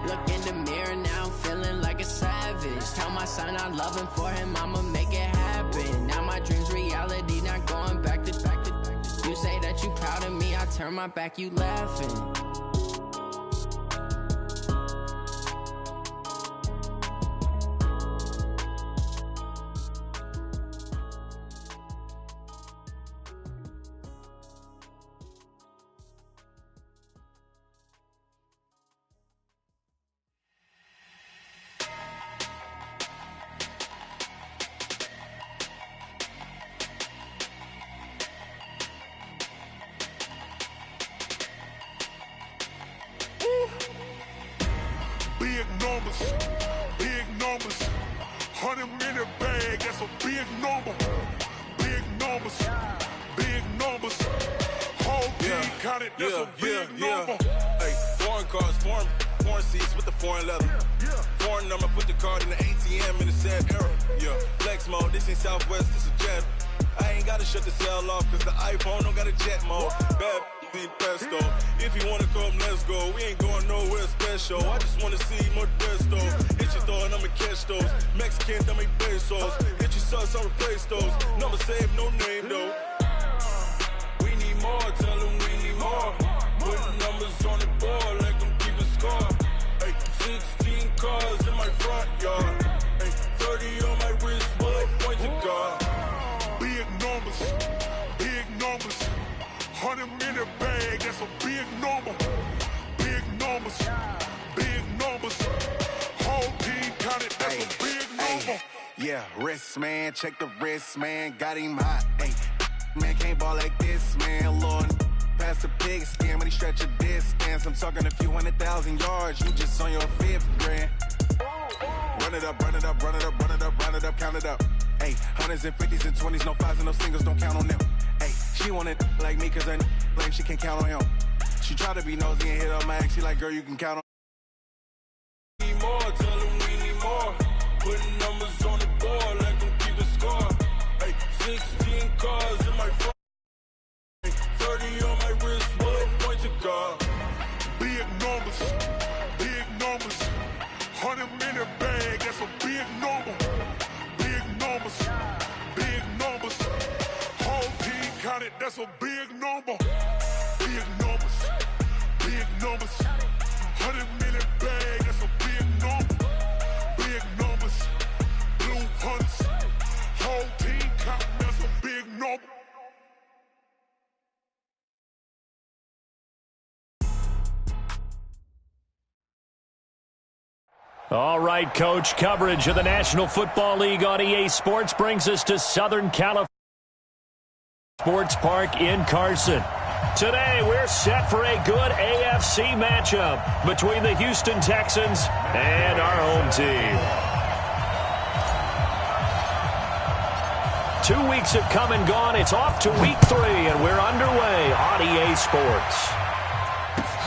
Look in the mirror now, I'm feeling like a savage. Tell my son I love him, for him I'ma make it happen. Now my dream's reality, not going back to. You say that you proud of me, I turn my back, you laughing. Big numbers, 100 minute bag, that's a big number. Big numbers, whole team counted, that's a big number. Hey, foreign cars, foreign seats with the foreign leather. Foreign number, put the card in the ATM in the sad era. Yeah, flex mode, this ain't Southwest, this a jet. I ain't gotta shut the cell off, cause the iPhone don't got a jet mode. Bad in pesto. If you wanna come, let's go. We ain't going nowhere special. I just wanna see more Modesto. Hit your thought, I'ma catch those. Mexican, dame pesos. Hit your sus, I'll replace those. Number saved, no name though. We need more, tell them we need more. Putting numbers on the board, like them keep a score. Hey, 16 cars in my front yard. Hey, 30 on my wrist, while I point to God. Big numbers, 100 minute bag, that's a big number. Big numbers, whole team counted, that's a big number. Yeah, wrist man, check the wrist man, got him hot. Hey, man can't ball like this, man. Lord, past the pig skin, but he stretch a distance. I'm talking a few 100,000 yards, you just on your 5th grand. Run it up, count it up. Hey, hundreds and 50s and 20s, no 5s and no singles, don't count on them. Hey, she want it like me, cause her blame, she can't count on him. She try to be nosy and hit up my ex, she like, girl, you can count on. We need more, tell them we need more. Putting numbers on the board, like them keep a score. Hey, 16 cars in my front. 30 on my wrist, while I point to God. Big numbers, 100 minute bag, that's a big number. Big numbers, whole team counted, that's a big number. Big numbers, 100 minute bag, that's a big number. Big numbers, blue hunts, whole team counting, that's a big number. All right, Coach, coverage of the National Football League on EA Sports brings us to Southern California Sports Park in Carson. Today, we're set for a good AFC matchup between the Houston Texans and our home team. 2 weeks have come and gone. It's off to week 3, and we're underway on EA Sports.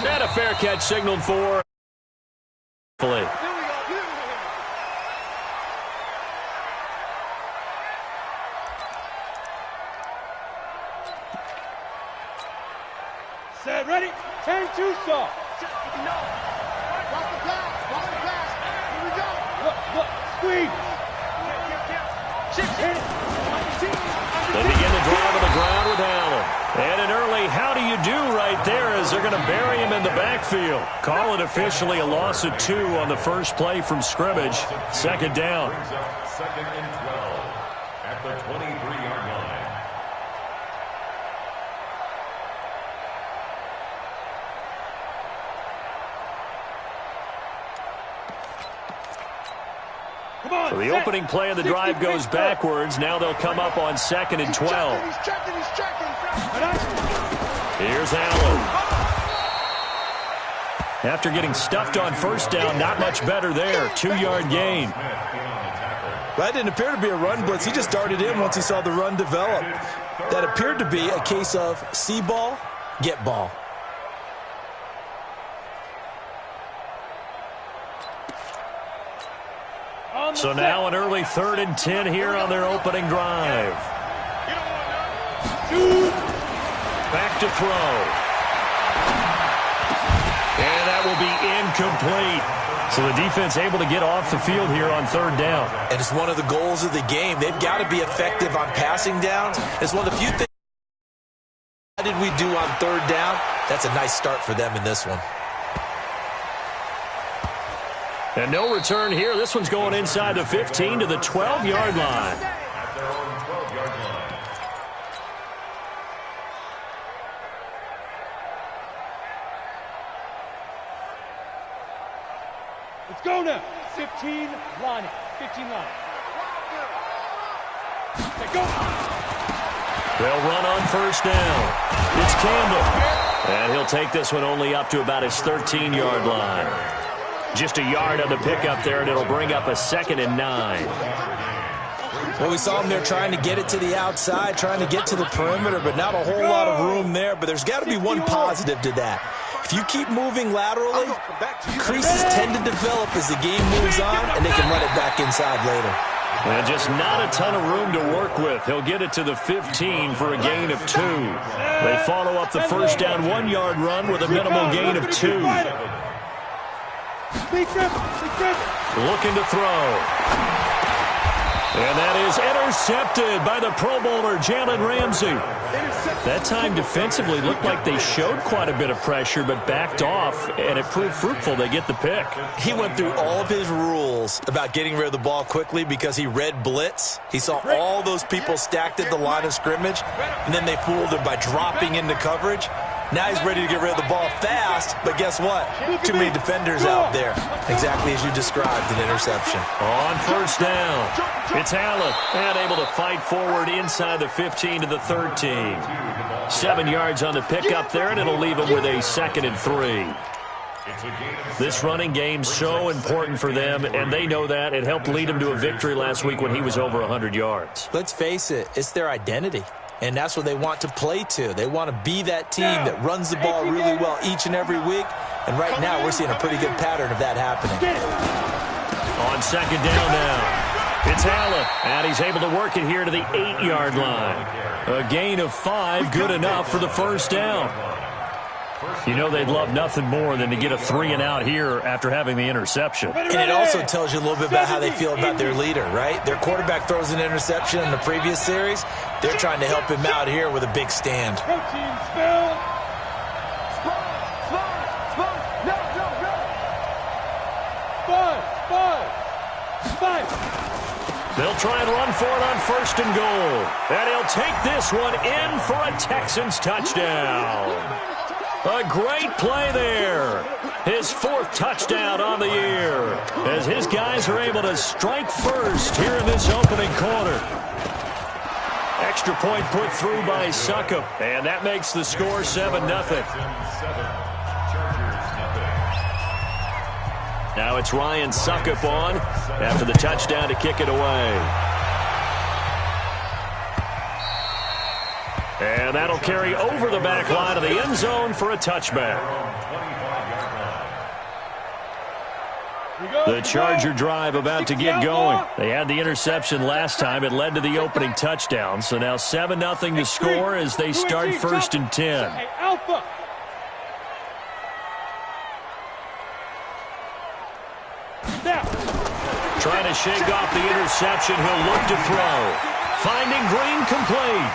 And a fair catch signaled for. Set, ready, 10-2 stop. No. Block the pass. Here we go. Look, squeeze. Hit it. They begin the drive on the ground with Allen. And an early how do you do right there as they're going to bury him in the backfield. Call it officially a loss of 2 on the first play from scrimmage. Second down. Second and 12 at the 23-yard line. So the opening play of the drive goes backwards. Now they'll come up on 2nd and 12. He's checking. Here's Allen. After getting stuffed on first down, not much better there. 2-yard gain. That didn't appear to be a run blitz. He just darted in once he saw the run develop. That appeared to be a case of see ball, get ball. So now an early 3rd and 10 here on their opening drive. Back to throw. And that will be incomplete. So the defense able to get off the field here on third down. And it's one of the goals of the game. They've got to be effective on passing downs. It's one of the few things. How did we do on third down? That's a nice start for them in this one. And no return here. This one's going inside the 15 to the 12-yard line. At their own 12-yard line. Let's go now. 15 line. 15 line. Okay, go. They'll run on first down. It's Campbell. And he'll take this one only up to about his 13-yard line. Just a yard on the pickup there, and it'll bring up a 2nd and 9. Well, we saw him there trying to get it to the outside, trying to get to the perimeter, but not a whole lot of room there. But there's got to be one positive to that. If you keep moving laterally, creases tend to develop as the game moves on, and they can run it back inside later. And just not a ton of room to work with. He'll get it to the 15 for a gain of 2. They follow up the first down 1-yard run with a minimal gain of 2. Looking to throw. And that is intercepted by the Pro Bowler, Jalen Ramsey. That time defensively looked like they showed quite a bit of pressure but backed off, and it proved fruitful. They get the pick. He went through all of his rules about getting rid of the ball quickly because he read blitz. He saw all those people stacked at the line of scrimmage, and then they fooled him by dropping into coverage. Now he's ready to get rid of the ball fast, but guess what? Too many defenders out there. Exactly as you described, an interception. On first down, it's Allen, and able to fight forward inside the 15 to the 13. 7 yards on the pickup there, and it'll leave him with a 2nd and 3. This running game's so important for them, and they know that. It helped lead them to a victory last week when he was over 100 yards. Let's face it, it's their identity. And that's what they want to play to. They want to be that team that runs the ball really well each and every week. And right now, we're seeing a pretty good pattern of that happening. On second down now, it's Allen. And he's able to work it here to the 8-yard line. A gain of 5, good enough for the first down. You know they'd love nothing more than to get a 3-and-out here after having the interception. And it also tells you a little bit about how they feel about their leader, right? Their quarterback throws an interception in the previous series. They're trying to help him out here with a big stand. They'll try and run for it on first and goal. And he'll take this one in for a Texans touchdown. A great play there. His 4th touchdown on the year as his guys are able to strike first here in this opening quarter. Extra point put through by Succop, and that makes the score 7-0. Now it's Ryan Succop on after the touchdown to kick it away. And that'll carry over the back line of the end zone for a touchback. The Charger drive about to get going. They had the interception last time. It led to the opening touchdown. So now 7-0 to score as they start first and 10. Trying to shake off the interception. He'll look to throw. Finding Green complete.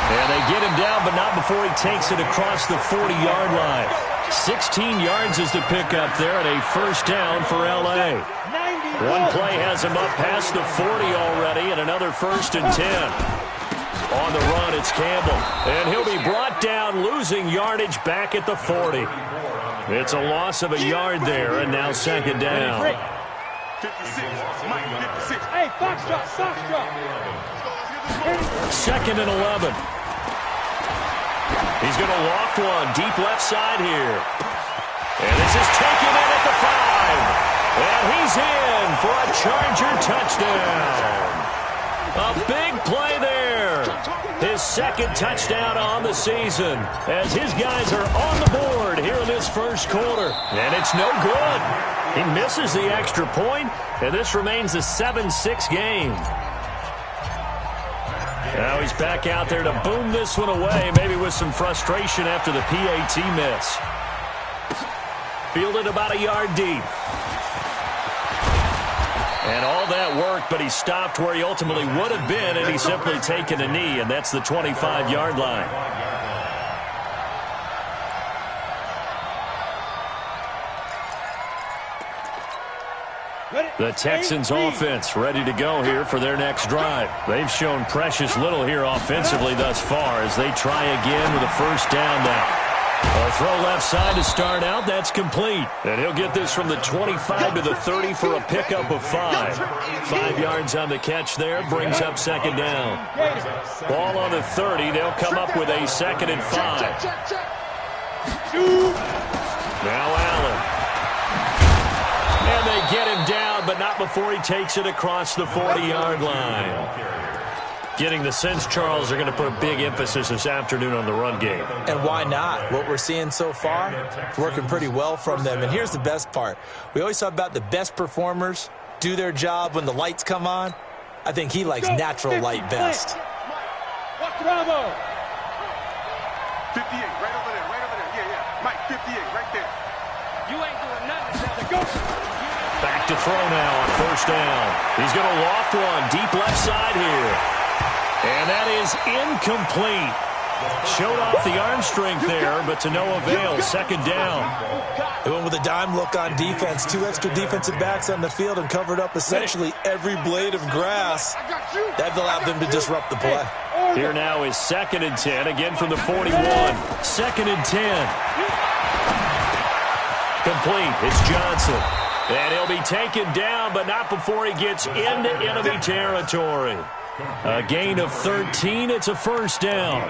And they get him down, but not before he takes it across the 40-yard line. 16 yards is the pickup there, and a first down for L.A. One play has him up past the 40 already, and another first and 10. On the run, it's Campbell. And he'll be brought down, losing yardage back at the 40. It's a loss of a yard there, and now second down. 56. Hey, box drop. 2nd and 11. He's going to loft one deep left side here. And this is taken in at the 5. And he's in for a Charger touchdown. A big play there. His 2nd touchdown on the season as his guys are on the board here in this first quarter. And it's no good. He misses the extra point, and this remains a 7-6 game. Now he's back out there to boom this one away, maybe with some frustration after the PAT miss. Fielded about a yard deep. And all that work, but he stopped where he ultimately would have been, and he's simply taken a knee, and that's the 25-yard line. The Texans offense ready to go here for their next drive. They've shown precious little here offensively thus far as they try again with a first down now. A throw left side to start out. That's complete. And he'll get this from the 25 to the 30 for a pickup of 5. 5 yards on the catch there. Brings up second down. Ball on the 30. They'll come up with a 2nd and 5. Now Allen. And they get him down, but not before he takes it across the 40-yard line. Getting the sense, Charles, they're going to put a big emphasis this afternoon on the run game. And why not? What we're seeing so far, it's working pretty well from them. And here's the best part. We always talk about the best performers do their job when the lights come on. I think he likes natural light best. Bravo. 58, right over there, right over there. Yeah. Mike, 58, right there. You ain't doing nothing. Go. Back to throw now on first down. He's going to loft one deep left side here. And that is incomplete. Showed off the arm strength there, but to no avail. Second down. They went with a dime look on defense. 2 extra defensive backs on the field and covered up essentially every blade of grass. That allowed them to disrupt the play. Here now is 2nd and 10, again from the 41. 2nd and 10. Complete. It's Johnson. And he'll be taken down, but not before he gets into enemy territory. A gain of 13. It's a first down.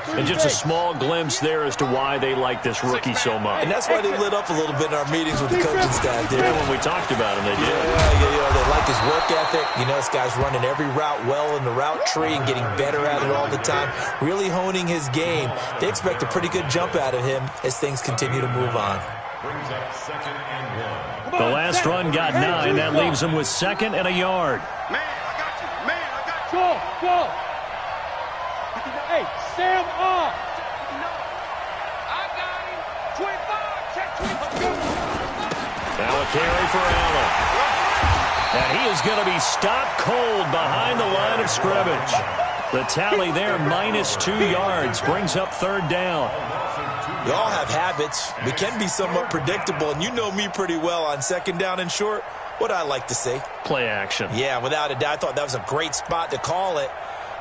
And just a small glimpse there as to why they like this rookie so much. And that's why they lit up a little bit in our meetings with the coaching staff. Yeah, when we talked about him, they did. Yeah, they like his work ethic. You know, this guy's running every route well in the route tree and getting better at it all the time, really honing his game. They expect a pretty good jump out of him as things continue to move on. Brings up 2nd and 1. The last run got 9. That leaves him with 2nd and a yard. Man, I got you. Man, I got you. Go. Hey, Sam off. I got him. 25. Check 25. Now a carry for Allen. And he is going to be stopped cold behind the line of scrimmage. The tally there, -2 yards, brings up 3rd down. We all have habits. We can be somewhat predictable, and you know me pretty well on 2nd down and short. What I like to say? Play action. Yeah, without a doubt. I thought that was a great spot to call it.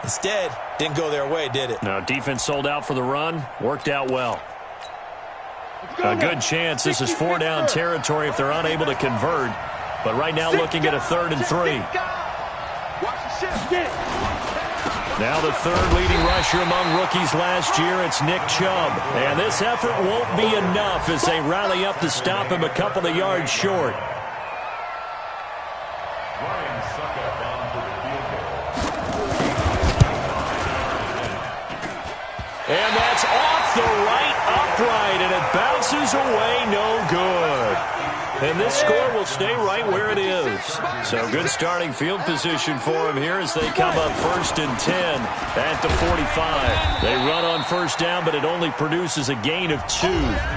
Instead, didn't go their way, did it? No, defense sold out for the run. Worked out well. A good chance this is 4-down territory if they're unable to convert. But right now looking at a 3rd and 3. Now the 3rd leading rusher among rookies last year, it's Nick Chubb. And this effort won't be enough as they rally up to stop him a couple of yards short. And that's off the right upright, and it bounces away no good. And this score will stay right where it is. So good starting field position for him here as they come up 1st and 10 at the 45. They run on first down, but it only produces a gain of 2.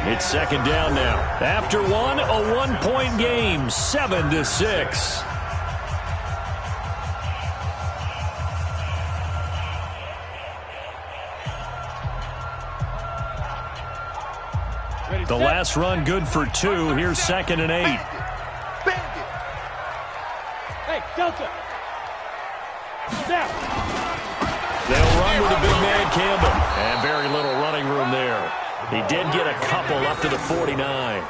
It's 2nd down now. After one, a 1-point game, 7-6. The last run good for 2. Here's 2nd and 8. Hey, Delta. Now. They'll run with a big man Campbell. And very little running room there. He did get a couple up to the 49.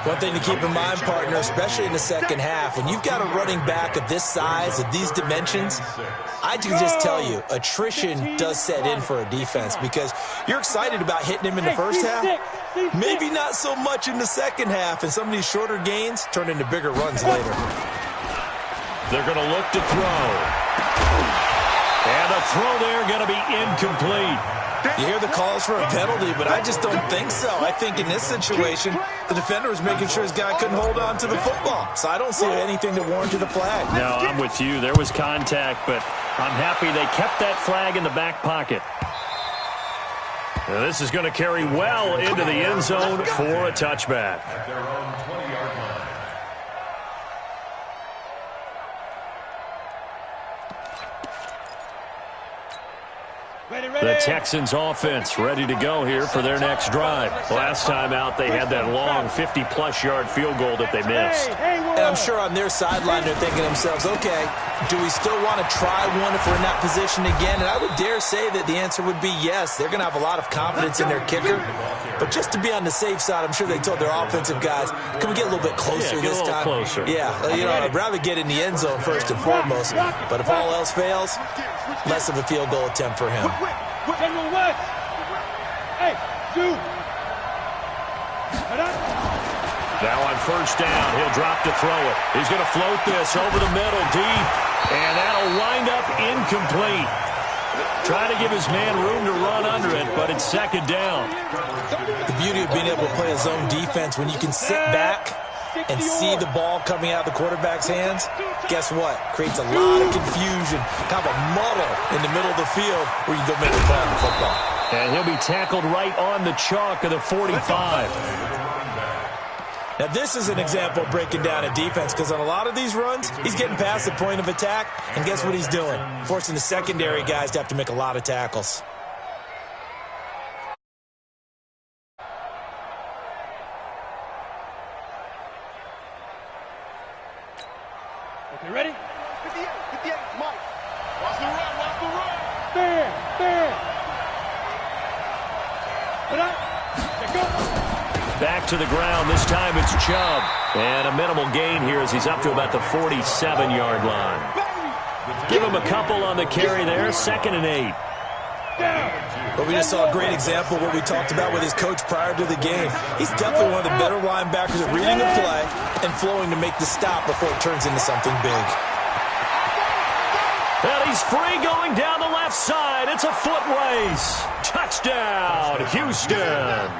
One thing to keep in mind, partner, especially in the second half, when you've got a running back of this size, of these dimensions, I can just tell you, attrition does set in for a defense because you're excited about hitting him in the first half, maybe not so much in the second half, and some of these shorter gains turn into bigger runs later. They're going to look to throw. And the throw there going to be incomplete. You hear the calls for a penalty, but I just don't think so. I think in this situation, the defender was making sure his guy couldn't hold on to the football. So I don't see anything that warranted a flag. No, I'm with you. There was contact, but I'm happy they kept that flag in the back pocket. Now this is going to carry well into the end zone for a touchback. At their own 20-yard line. The Texans offense ready to go here for their next drive. Last time out, they had that long 50-plus yard field goal that they missed. And I'm sure on their sideline they're thinking to themselves, okay, do we still want to try one if we're in that position again? And I would dare say that the answer would be yes. They're going to have a lot of confidence in their kicker. But just to be on the safe side, I'm sure they told their offensive guys, can we get a little bit closer this time? Closer. Yeah, I'd rather get in the end zone first and foremost. But if all else fails, less of a field goal attempt for him. General West. Hey, dude. Now on first down, he'll drop to throw it. He's going to float this over the middle deep, and that'll wind up incomplete. Trying to give his man room to run under it, but it's second down. The beauty of being able to play a zone defense, when you can sit back and see the ball coming out of the quarterback's hands, guess what? Creates a lot of confusion, kind of a muddle in the middle of the field where you go make a play on the football. And he'll be tackled right on the chalk of the 45. Now, this is an example of breaking down a defense, because on a lot of these runs, he's getting past the point of attack, and guess what he's doing? Forcing the secondary guys to have to make a lot of tackles. Okay, ready? 58, Mike. Watch the run. There. Put up. Let go. Back to the ground. This time it's Chubb. And a minimal gain here as he's up to about the 47-yard line. Give him a couple on the carry there. 2nd and 8. But we just saw a great example of what we talked about with his coach prior to the game. He's definitely one of the better linebackers at reading the play and flowing to make the stop before it turns into something big. And he's free going down the left side. It's a foot race. Touchdown, Houston.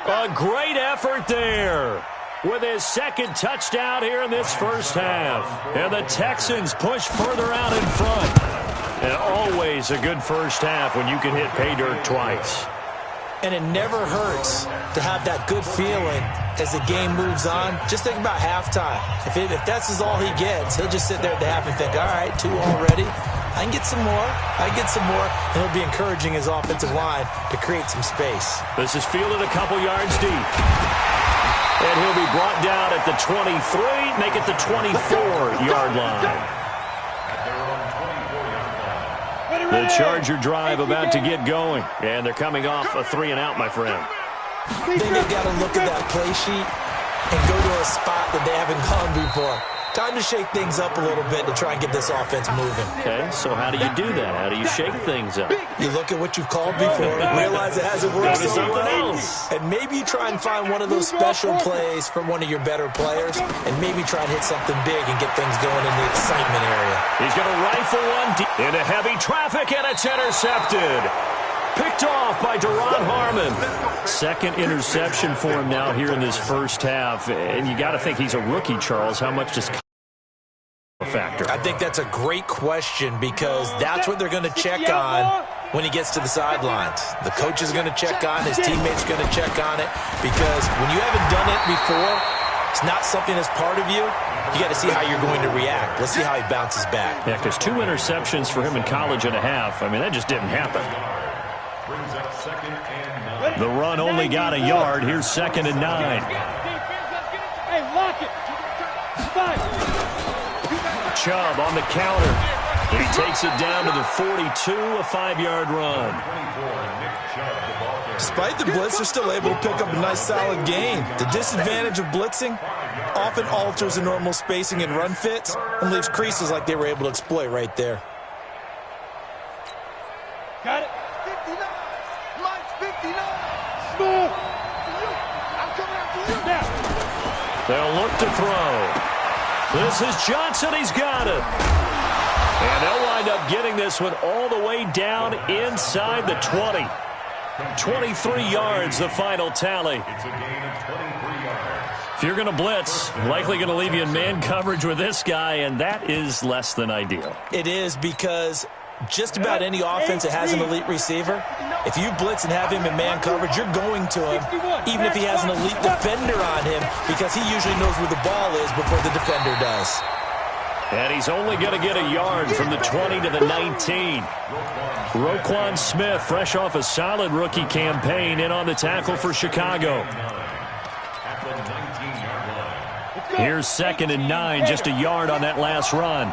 A great effort there with his second touchdown here in this first half. And the Texans push further out in front. And always a good first half when you can hit pay dirt twice. And it never hurts to have that good feeling as the game moves on. Just think about halftime. If that's all he gets, he'll just sit there at the half and think, all right, 2 already. I can get some more. And he'll be encouraging his offensive line to create some space. This is fielded a couple yards deep. And he'll be brought down at the 23, make it the 24-yard line. The Charger drive about to get going. And they're coming off a 3-and-out, my friend. I think they've got to look at that play sheet and go to a spot that they haven't gone before. Time to shake things up a little bit to try and get this offense moving. Okay, so how do you do that? How do you shake things up? You look at what you've called before, realize it hasn't worked so well, and maybe you try and find one of those special plays from one of your better players, and maybe try and hit something big and get things going in the excitement area. He's going to rifle one deep into heavy traffic, and it's intercepted. Picked off by Duron Harmon. Second interception for him now here in this first half. And you got to think he's a rookie, Charles. How much does factor? I think that's a great question, because that's what they're going to check on when he gets to the sidelines. The coach is going to check on, his teammates going to check on it, because when you haven't done it before, it's not something that's part of you. You got to see how you're going to react. Let's see how he bounces back. Yeah, because 2 interceptions for him in college and a half. I mean, that just didn't happen. The run only got a yard. Here's 2nd and 9. Hey, lock it. 5. Chubb on the counter. He takes it down to the 42, a 5-yard run. Despite the blitz, they're still able to pick up a nice solid gain. The disadvantage of blitzing often alters the normal spacing and run fits and leaves creases like they were able to exploit right there. Got it. 59. Mike's 59. Smooth. I'm coming after you. Now. They'll look to throw. This is Johnson. He's got it. And they'll wind up getting this one all the way down inside the 20. 23 yards, the final tally. It's a gain of 23 yards. If you're going to blitz, likely going to leave you in man coverage with this guy, and that is less than ideal. It is, because just about any offense that has an elite receiver, if you blitz and have him in man coverage, you're going to him, even if he has an elite defender on him, because he usually knows where the ball is before the defender does. And he's only going to get a yard from the 20 to the 19. Roquan Smith, fresh off a solid rookie campaign, in on the tackle for Chicago. Here's 2nd and 9, just a yard on that last run.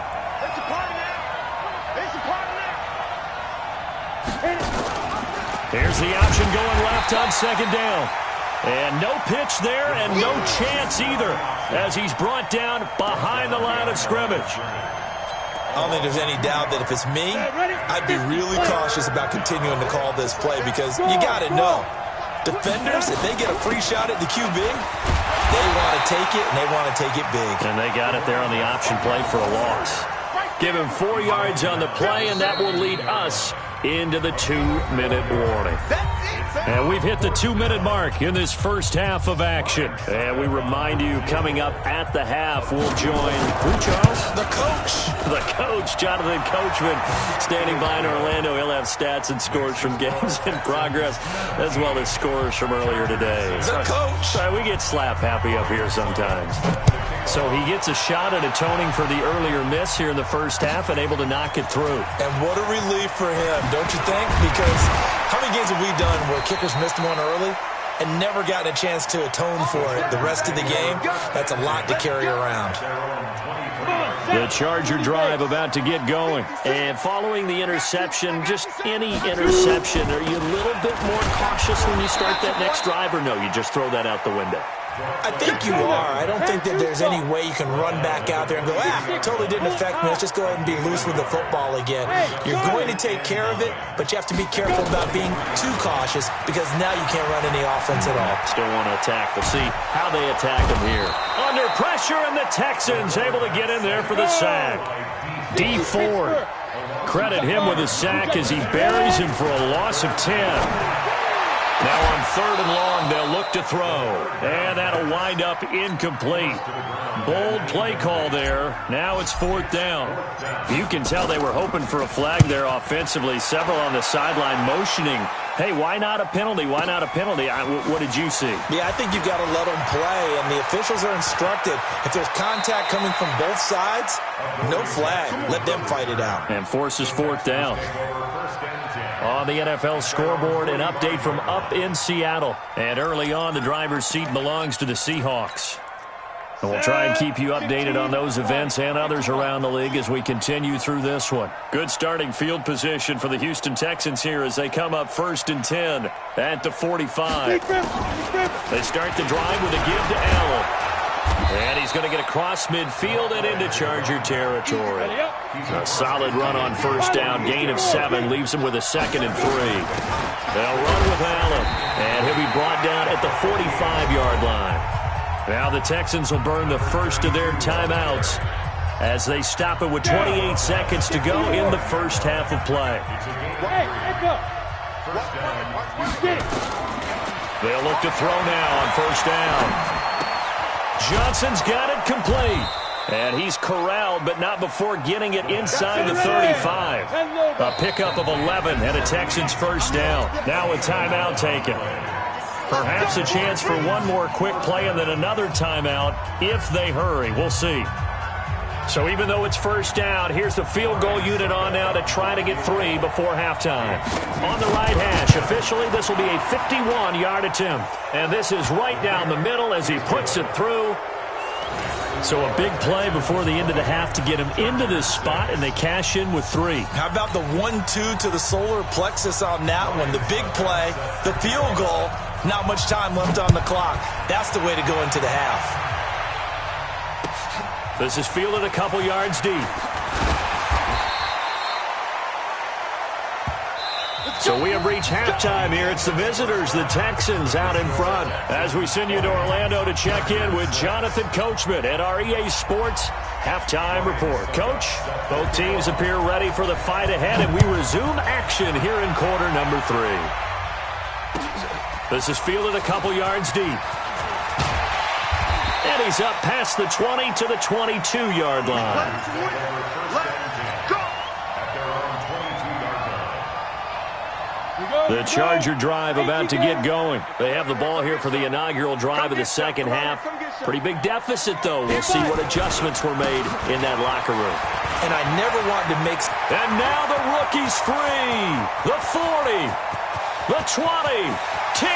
Here's the option going left on 2nd down. And no pitch there and no chance either as he's brought down behind the line of scrimmage. I don't think there's any doubt that if it's me, I'd be really cautious about continuing to call this play because you got to know, defenders, if they get a free shot at the QB, they want to take it, and they want to take it big. And they got it there on the option play for a loss. Give him 4 yards on the play, and that will lead us into the 2-minute warning. And we've hit the 2-minute mark in this first half of action. And we remind you, coming up at the half, we'll join who, Charles? The coach. The coach, Jonathan Coachman, standing by in Orlando. He'll have stats and scores from games in progress, as well as scores from earlier today. The coach. Sorry, we get slap happy up here sometimes. So he gets a shot at atoning for the earlier miss here in the first half and able to knock it through. And what a relief for him, don't you think? Because how many games have we done where kickers missed one early and never gotten a chance to atone for it the rest of the game? That's a lot to carry around. The Charger drive about to get going. And following the interception, just any interception, are you a little bit more cautious when you start that next drive, or no, you just throw that out the window? I think you are. I don't think that there's any way you can run back out there and go, it totally didn't affect me. Let's just go ahead and be loose with the football again. You're going to take care of it, but you have to be careful about being too cautious because now you can't run any offense at all. Still want to attack. We'll see how they attack him here. Under pressure, and the Texans able to get in there for the sack. D Ford. Credit him with a sack as he buries him for a loss of 10. Now on 3rd and long, they'll look to throw. And that'll wind up incomplete. Bold play call there. Now it's 4th down. You can tell they were hoping for a flag there offensively. Several on the sideline motioning. Hey, why not a penalty? Why not a penalty? What did you see? Yeah, I think you've got to let them play, and the officials are instructed. If there's contact coming from both sides, no flag. Let them fight it out. And forces 4th down. On the NFL scoreboard, an update from up in Seattle. And early on, the driver's seat belongs to the Seahawks. And we'll try and keep you updated on those events and others around the league as we continue through this one. Good starting field position for the Houston Texans here as they come up 1st and 10 at the 45. They start the drive with a give to Allen. And he's going to get across midfield and into Charger territory. A solid run on 1st down, gain of 7, leaves him with a 2nd and 3. They'll run with Allen, and he'll be brought down at the 45-yard line. Now the Texans will burn the first of their timeouts as they stop it with 28 seconds to go in the first half of play. They'll look to throw now on 1st down. Johnson's got it complete. And he's corralled, but not before getting it inside the 35. A pickup of 11 and a Texans 1st down. Now a timeout taken. Perhaps a chance for one more quick play and then another timeout if they hurry. We'll see. So even though it's 1st down, here's the field goal unit on now to try to get 3 before halftime. On the right hash, officially this will be a 51-yard attempt. And this is right down the middle as he puts it through. So a big play before the end of the half to get him into this spot, and they cash in with 3. How about the 1-2 to the solar plexus on that one? The big play, the field goal, not much time left on the clock. That's the way to go into the half. This is fielded a couple yards deep. So we have reached halftime here. It's the visitors, the Texans, out in front. As we send you to Orlando to check in with Jonathan Coachman at our EA Sports Halftime Report. Coach, both teams appear ready for the fight ahead, and we resume action here in quarter number 3. This is fielded a couple yards deep. And he's up past the 20 to the 22-yard line. The Charger drive about to get going. They have the ball here for the inaugural drive of the second half. Pretty big deficit, though. We'll see what adjustments were made in that locker room. And I never wanted to make... And now the rookie's free. The 40. The 20. 10.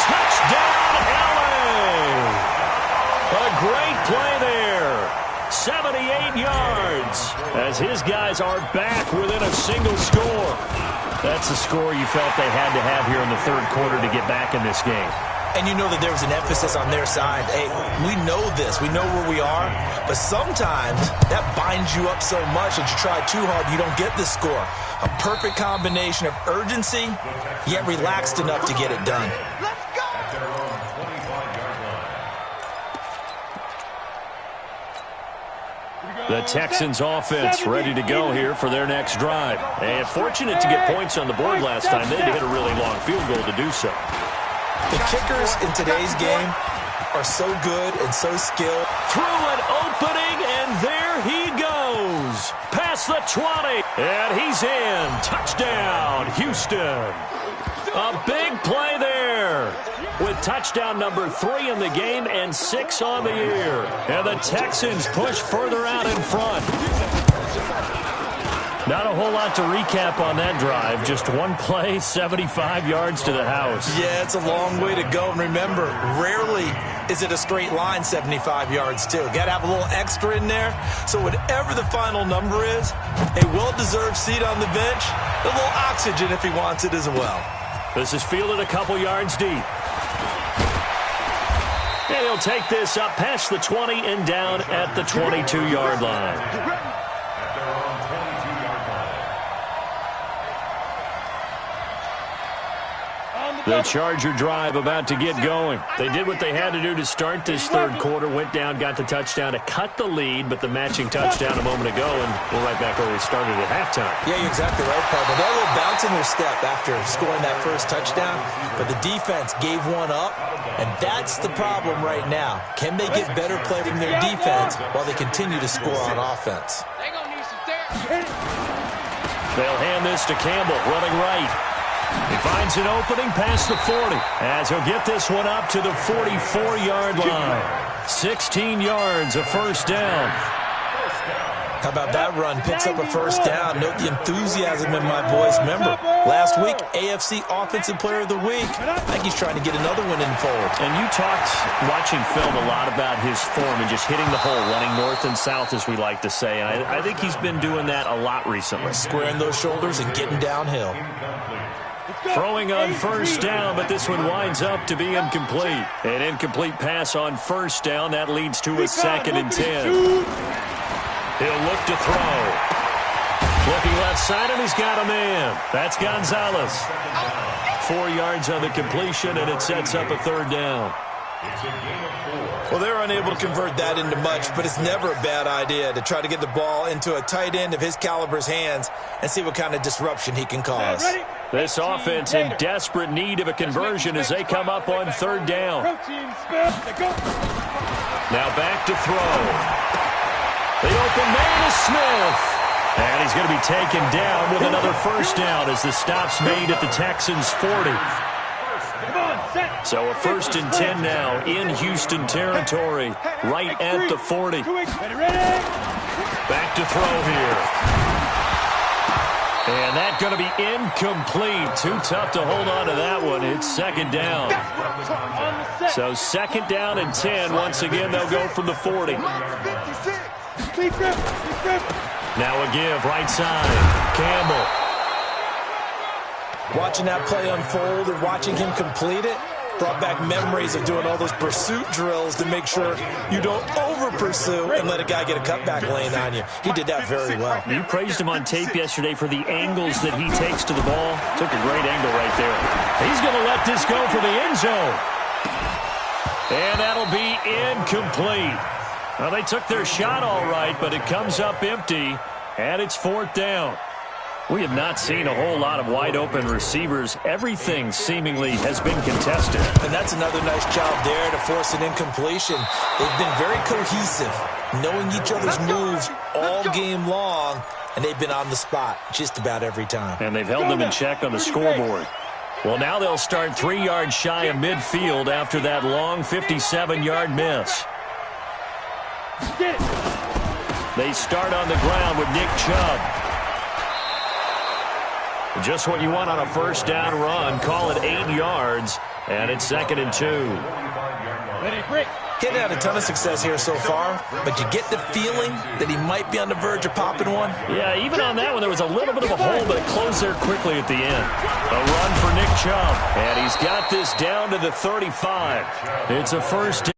Touchdown, LA. A great play there. 78 yards. As his guys are back within a single score. That's the score you felt they had to have here in the third quarter to get back in this game. And you know that there was an emphasis on their side. Hey, we know this. We know where we are. But sometimes that binds you up so much that you try too hard, you don't get the score. A perfect combination of urgency, yet relaxed enough to get it done. The Texans offense ready to go here for their next drive. And fortunate to get points on the board last time. They had to hit a really long field goal to do so. The kickers in today's game are so good and so skilled. Through an opening, and there he goes. Past the 20, and he's in. Touchdown, Houston. A big play there. With touchdown number 3 in the game and 6 on the year. And the Texans push further out in front. Not a whole lot to recap on that drive. Just one play, 75 yards to the house. Yeah, it's a long way to go. And remember, rarely is it a straight line 75 yards, too. Got to have a little extra in there. So whatever the final number is, a well-deserved seat on the bench, a little oxygen if he wants it as well. This is fielded a couple yards deep. And he'll take this up past the 20 and down at the 22-yard line. The Charger drive about to get going. They did what they had to do to start this third quarter, went down, got the touchdown to cut the lead, but the matching touchdown a moment ago, and we're right back where we started at halftime. Yeah, you're exactly right, partner. They had a little bounce in their step after scoring that first touchdown, but the defense gave one up, and that's the problem right now. Can they get better play from their defense while they continue to score on offense? They're going to need some therapy. They'll hand this to Campbell, running right. He finds an opening past the 40 as he'll get this one up to the 44-yard line. 16 yards, a first down. How about that run? Picks up a first down. Note the enthusiasm in my voice. Remember, last week, AFC Offensive Player of the Week. I think he's trying to get another one in the fold. And you talked, watching film, a lot about his form and just hitting the hole, running north and south, as we like to say. And I think he's been doing that a lot recently. Squaring those shoulders and getting downhill. Throwing on first down, but this one winds up to be incomplete. An incomplete pass on first down. That leads to a 2nd and 10. He'll look to throw. Looking left side, and he's got a man. That's Gonzalez. 4 yards on the completion, and it sets up a third down. Well, they're unable to convert that into much, but it's never a bad idea to try to get the ball into a tight end of his caliber's hands and see what kind of disruption he can cause. This offense in desperate need of a conversion as they come up on third down. Now back to throw. The open man is Smith. And he's going to be taken down with another first down as the stop's made at the Texans' 40. So a 1st and 10 now in Houston territory, right at the 40. Back to throw here. And that's going to be incomplete. Too tough to hold on to that one. It's 2nd down. So 2nd down and 10. Once again, they'll go from the 40. Now a give, right side. Campbell. Watching that play unfold and watching him complete it brought back memories of doing all those pursuit drills to make sure you don't over-pursue and let a guy get a cutback lane on you. He did that very well. You praised him on tape yesterday for the angles that he takes to the ball. Took a great angle right there. He's going to let this go for the end zone. And that'll be incomplete. Well, they took their shot all right, but it comes up empty, and it's 4th down. We have not seen a whole lot of wide-open receivers. Everything seemingly has been contested. And that's another nice job there to force an incompletion. They've been very cohesive, knowing each other's moves all game long, and they've been on the spot just about every time. And they've held them in check on the scoreboard. Well, now they'll start 3 yards shy of midfield after that long 57-yard miss. They start on the ground with Nick Chubb. Just what you want on a first down run. Call it 8 yards, and it's 2nd and 2. Ready, break. Hitting had a ton of success here so far, but you get the feeling that he might be on the verge of popping one. Yeah, even on that one, there was a little bit of a hole, but it closed there quickly at the end. A run for Nick Chubb, and he's got this down to the 35. It's a first.